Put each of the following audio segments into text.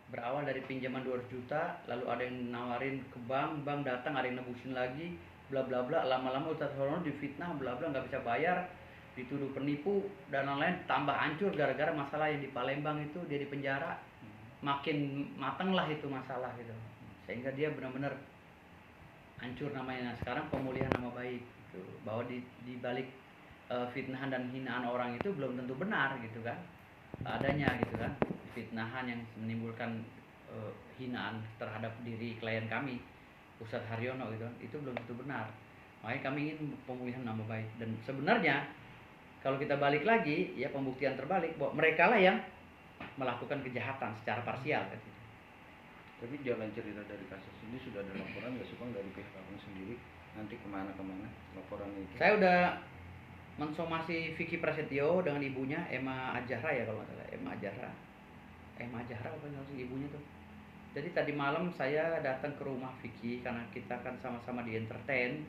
Berawal dari pinjaman 200 juta, lalu ada yang nawarin ke bank, bank datang ada yang nebusin lagi, bla bla bla. Lama-lama Ustadz Haryono difitnah, bla bla, nggak bisa bayar, dituduh penipu dan lain-lain, tambah hancur gara-gara masalah yang di Palembang itu, dia di penjara. Makin mateng lah itu masalah gitu, sehingga dia benar-benar hancur namanya. Nah, sekarang pemulihan nama baik gitu, bahwa di balik fitnahan dan hinaan orang itu belum tentu benar gitu kan, adanya gitu kan, fitnahan yang menimbulkan hinaan terhadap diri klien kami Ustadz Haryono gitu kan, itu belum tentu benar. Makanya kami ingin pemulihan nama baik. Dan sebenarnya kalau kita balik lagi ya, pembuktian terbalik bahwa mereka lah yang melakukan kejahatan secara parsial kan. Tapi jalan cerita dari kasus ini sudah ada laporan nggak sih Bang dari pihak abang sendiri, nanti kemana-kemana laporan itu? Saya udah mensomasi Vicky Prasetyo dengan ibunya Emma Ajahra ya kalau nggak salah, Emma Ajahra apa sih ibunya tuh. Jadi tadi malam saya datang ke rumah Vicky karena kita kan sama-sama di entertain.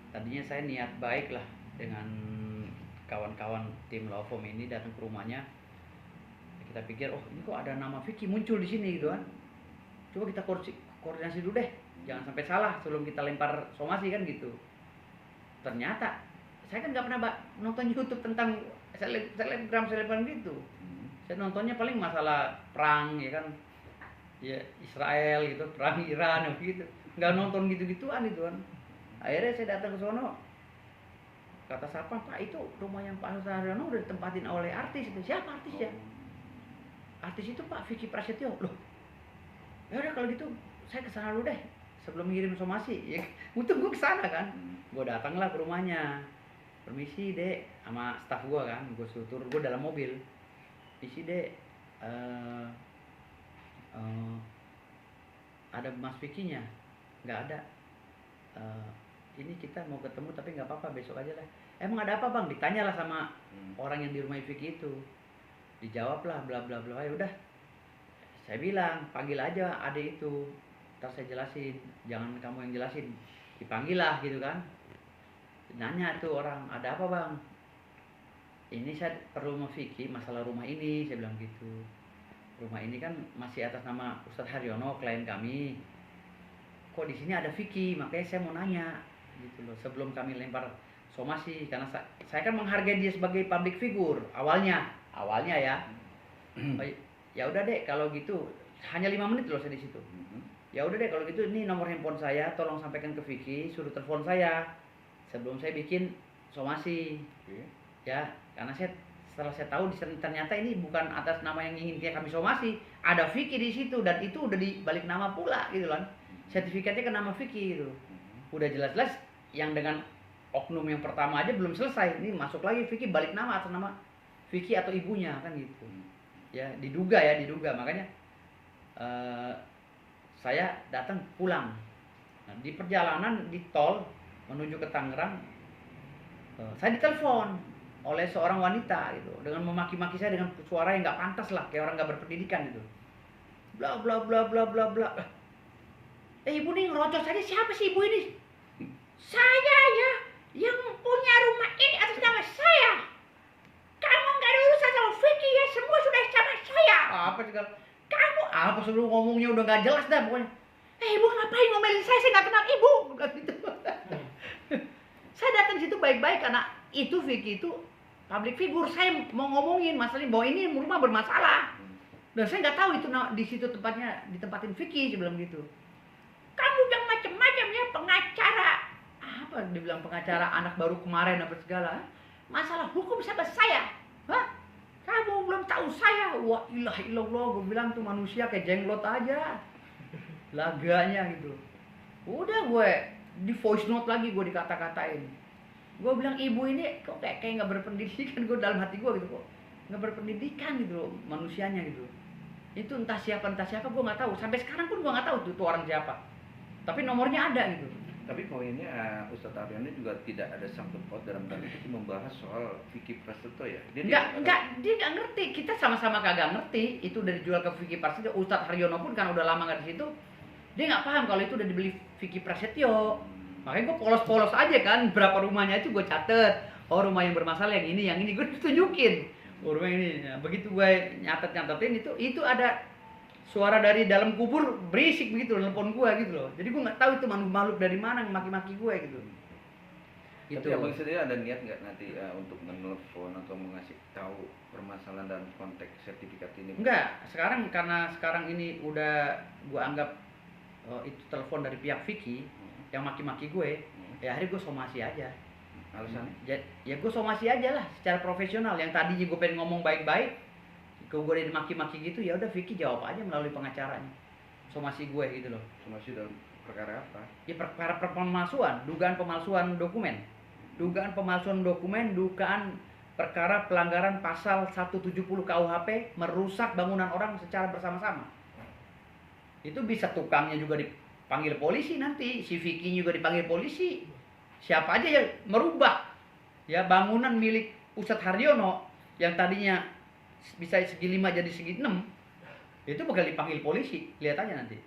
Tadinya saya niat baik lah dengan kawan-kawan tim Lawfom ini, datang ke rumahnya. Kita pikir, oh ini kok ada nama Vicky muncul di sini gitu kan. Coba kita koordinasi dulu deh, jangan sampai salah sebelum kita lempar somasi kan gitu. Ternyata saya kan nggak pernah nonton YouTube tentang selebgram gitu. Saya nontonnya paling masalah perang ya kan, ya Israel gitu, perang Iran gitu. Nggak nonton gitu-gituan itu kan. Akhirnya saya datang ke sono, kata siapa, Pak itu rumah yang Pak Haryono udah ditempatin oleh artis. Siapa artisnya? Artis itu Pak Vicky Prasetyo. Loh, ya udah kalau gitu saya kesana dulu deh sebelum ngirim somasi ya. Untung gue kesana kan, gue datanglah ke rumahnya, permisi dek, sama staf gue kan, gue suruh gue dalam mobil, permisi dek, ada Mas Vicky nya? Nggak ada. Ini kita mau ketemu tapi nggak apa-apa, besok aja lah. Emang ada apa bang? Ditanyalah sama orang yang di rumah Vicky itu, dijawablah bla bla bla. Ya udah, saya bilang panggil aja adek itu, ntar saya jelasin, jangan kamu yang jelasin, dipanggil lah gitu kan. Nanya tuh orang, ada apa bang? Ini saya perlu sama Vicky masalah rumah ini, saya bilang gitu. Rumah ini kan masih atas nama Ustadz Haryono, klien kami. Kok di sini ada Vicky, makanya saya mau nanya gitu loh sebelum kami lempar somasi, karena saya kan menghargai dia sebagai public figure awalnya ya. Ya udah deh kalau gitu, hanya 5 menit loh saya di situ. Ya udah deh kalau gitu, ini nomor handphone saya, tolong sampaikan ke Vicky, suruh telepon saya sebelum saya bikin somasi. Ya, karena setelah saya tahu ternyata ini bukan atas nama yang ingin kami somasi, ada Vicky di situ dan itu udah dibalik nama pula gitu kan. Sertifikatnya ke nama Vicky gitu. Udah jelas-jelas yang dengan oknum yang pertama aja belum selesai, ini masuk lagi Vicky balik nama atas nama Vicky atau ibunya kan gitu. Ya diduga, makanya saya datang pulang. Nah, di perjalanan di tol menuju ke Tangerang, saya ditelepon oleh seorang wanita gitu dengan memaki-maki saya dengan suara yang nggak pantas lah, kayak orang nggak berpendidikan gitu. Bla bla bla bla bla bla. Ibu nih ngerocos saja, siapa sih ibu ini? Saya ya, yang punya rumah ini atas nama saya. Kamu nggak ada urusan sama Vicky ya, semua sudah sama saya. Apa segala? Kamu apa sebelum ngomongnya udah nggak jelas dah pokoknya. Ibu ngapain ngomelin saya nggak kenal ibu. Gitu. Saya datang situ baik-baik karena itu Vicky itu public figure. Saya mau ngomongin masalahnya bahwa ini rumah bermasalah. Dan saya nggak tahu itu di situ tempatnya ditempatin Vicky sebelum gitu. Kamu yang macam-macam ya, pengacara. Apa dibilang pengacara anak baru kemarin apa segala. Masalah hukum sama saya. Hah? Kamu belum tahu saya. Wah ilah ilallah, gue bilang tuh manusia kayak jenglot aja. Laganya gitu. Udah gue di voice note lagi gue dikata-katain. Gue bilang ibu ini kok kayak nggak berpendidikan. Gue dalam hati gue gitu kok nggak berpendidikan gitu loh manusianya gitu. Itu entah siapa gue nggak tahu. Sampai sekarang pun gue nggak tahu tuh orang siapa. Tapi nomornya ada gitu. Tapi poinnya Ustadz Haryono juga tidak ada sangkut paut dalam tanda itu membahas soal Vicky Prasetyo ya. Dia nggak ngerti. Kita sama-sama kagak ngerti. Itu udah dijual ke Vicky Prasetyo. Ustadz Haryono pun kan udah lama nggak di situ. Dia nggak paham kalau itu udah dibeli Vicky Prasetyo. Makanya gue polos-polos aja kan. Berapa rumahnya itu gue catet. Oh rumah yang bermasalah yang ini gue tunjukin. Oh rumah ini. Nah, begitu gue nyatetin itu ada suara dari dalam kubur berisik begitu loh, nelpon gue gitu loh. Jadi gue nggak tahu itu makhluk dari mana yang maki-maki gue gitu. Tapi abang sendiri ada niat nggak nanti untuk menelpon atau mengasih tahu permasalahan dalam konteks sertifikat ini? Enggak, karena sekarang ini udah gue anggap itu telepon dari pihak Vicky yang maki-maki gue, ya akhirnya gue somasi aja. Alasannya? Ya gue somasi aja lah secara profesional. Yang tadinya gue pengen ngomong baik-baik, gue udah dimaki-maki gitu, ya udah Vicky jawab aja melalui pengacaranya. Somasi gue gitu loh. Somasi dalam perkara apa? Ya perkara pemalsuan, dugaan pemalsuan dokumen. Dugaan pemalsuan dokumen, dugaan perkara pelanggaran pasal 170 KUHP merusak bangunan orang secara bersama-sama. Itu bisa tukangnya juga dipanggil polisi nanti, si Vicky juga dipanggil polisi. Siapa aja yang merubah ya bangunan milik Ustadz Haryono yang tadinya bisa segi 5 jadi segi 6, itu bakal dipanggil polisi. Lihat aja nanti.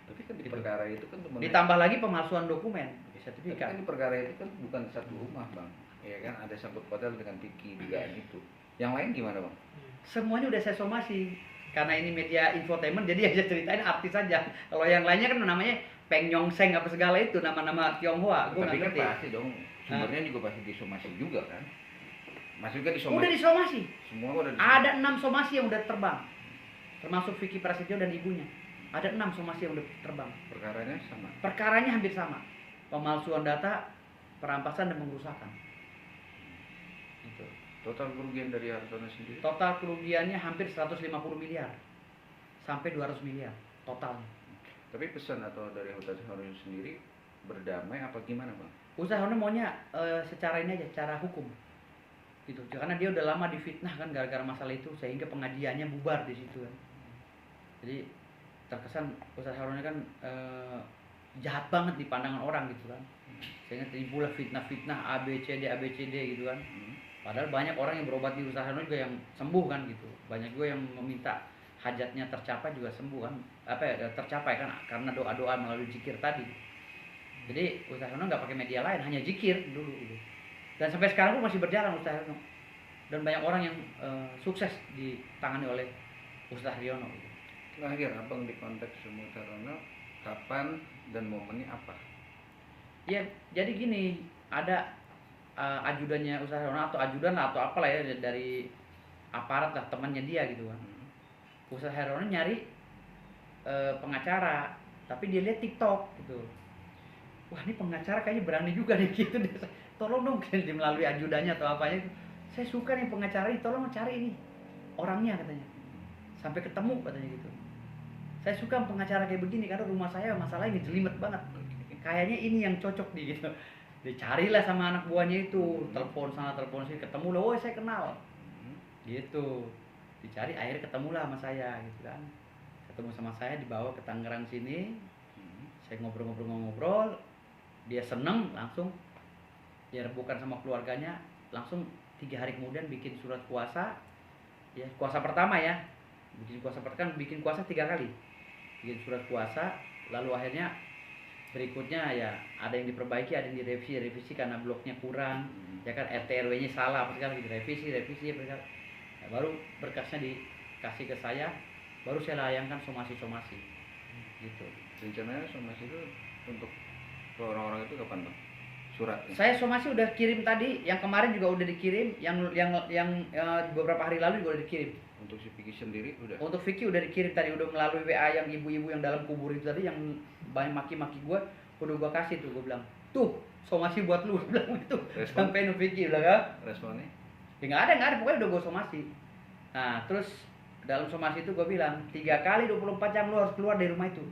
Tapi kan di perkara itu kan ditambah lagi pemalsuan dokumen sertifikat. Tapi kan di perkara itu kan bukan satu rumah bang, ya kan ada sangkut pautnya dengan Vicky dugaan itu. Yang lain gimana bang? Semuanya udah saya somasi karena ini media infotainment, jadi aja ceritain artis saja. Kalau yang lainnya kan namanya Peng Yong Seng apa segala itu nama-nama Tionghoa. Gue nggak ngerti. Tapi kan pasti dong sumbernya juga pasti disomasi juga kan? Maksudnya disomasi? Udah disomasi. Semua udah disomasi. Ada 6 somasi yang udah terbang, termasuk Vicky Prasetyo dan ibunya. Ada 6 somasi yang udah terbang. Perkaranya sama? Perkaranya hampir sama. Pemalsuan data, perampasan dan pengrusakan. Itu. Total kerugian dari Hartono sendiri? Total kerugiannya hampir 150 miliar sampai 200 miliar totalnya. Tapi pesan atau dari Ustadz Haryono sendiri berdamai apa gimana bang? Ustadz Haryono maunya secara ini aja, secara hukum. Gitu. Karena dia udah lama difitnah kan gara-gara masalah itu sehingga pengajiannya bubar di situ kan. Jadi terkesan Ustadz Haryono kan jahat banget di pandangan orang gitu kan, sehingga timbullah fitnah-fitnah ABCD gitu kan. Padahal banyak orang yang berobat di Ustadz Haryono juga yang sembuh kan gitu, banyak juga yang meminta hajatnya tercapai juga sembuh kan, tercapai kan karena doa-doa melalui zikir tadi. Jadi Ustadz Haryono nggak pakai media lain, hanya zikir dulu gitu. Dan sampai sekarang pun masih berjalan Ustadz Haryono, dan banyak orang yang sukses ditangani oleh Ustadz Haryono gitu. Terakhir abang di konteks Ustadz Haryono kapan dan momennya apa? Ya, jadi gini, ada ajudannya Ustadz Haryono atau ajudan atau apalah ya dari aparat lah, temannya dia gitu kan. Ustadz Haryono nyari pengacara, tapi dia lihat TikTok gitu. Wah, ini pengacara kayaknya berani juga nih gitu. Tolong dong dia melalui ajudannya atau apanya itu. Saya suka nih pengacara ini, tolong cari ini orangnya katanya. Sampai ketemu katanya gitu. Saya suka pengacara kayak begini karena rumah saya masalahnya jelimet banget. Kayaknya ini yang cocok nih gitu. Dicarilah sama anak buahnya itu, telepon sana telepon sini, ketemu loh, saya kenal. Gitu. Dicari, akhirnya ketemulah sama saya gitu kan. Ketemu sama saya, dibawa ke Tangerang sini. Saya ngobrol-ngobrol, dia seneng, langsung dia rebukan sama keluarganya, langsung 3 hari kemudian bikin surat kuasa. Ya, kuasa pertama ya. Bikin kuasa 3 kali. Bikin surat kuasa, lalu akhirnya berikutnya ya ada yang diperbaiki, ada yang direvisi karena bloknya kurang, ya kan RT RW-nya salah apa segala, direvisi ya, baru berkasnya dikasih ke saya, baru saya layangkan somasi gitu. Rencananya somasi itu untuk ke orang-orang itu kapan bang? Suratnya? Saya somasi udah kirim tadi, yang kemarin juga udah dikirim, yang beberapa hari lalu juga udah dikirim. Untuk si Vicky sendiri udah? Untuk Vicky udah dikirim tadi, udah melalui WA yang ibu-ibu yang dalam kubur itu tadi, yang banyak maki-maki gue, udah gue kasih tuh, gue bilang, tuh somasi buat lu, bilang gitu. Sampai Vicky bilang kan? Responnya? Ya nggak ada, pokoknya udah gue somasi. Nah terus dalam somasi itu gue bilang 3 kali 24 jam lu harus keluar dari rumah itu,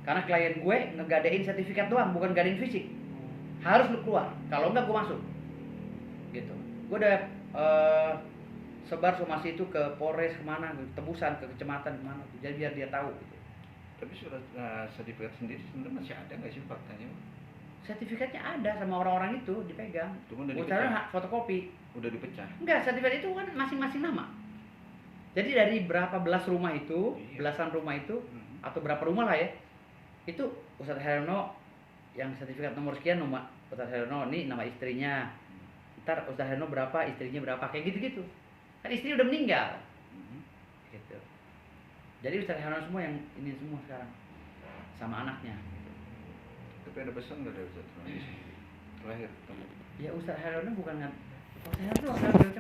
karena klien gue ngegadein sertifikat doang, bukan gadein fisik. Harus lu keluar, kalau enggak gue masuk gitu. Gue udah sebar somasi itu ke Polres kemana, tebusan ke kecamatan kemana, jadi biar dia tahu gitu. Tapi surat sertifikat sendiri sebenarnya masih ada nggak sih faktanya? Sertifikatnya ada sama orang-orang itu dipegang. Udah fotokopi. Udah dipecah? Enggak, sertifikat itu kan masing-masing nama. Jadi dari berapa belas rumah itu, belasan rumah itu, atau berapa rumah lah ya, itu Ustadz Haryono yang sertifikat nomor sekian, nomor Ustadz Haryono ini nama istrinya. Ntar Ustadz Haryono berapa, istrinya berapa, kayak gitu-gitu. Kan istri udah meninggal. Gitu. Jadi Ustaz Herona semua yang ini semua sekarang sama anaknya. Tapi ada pesan nggak dari Ustaz Roni sendiri? Terakhir ketemu. Ya Ustaz Herona bukan Ustaz Herona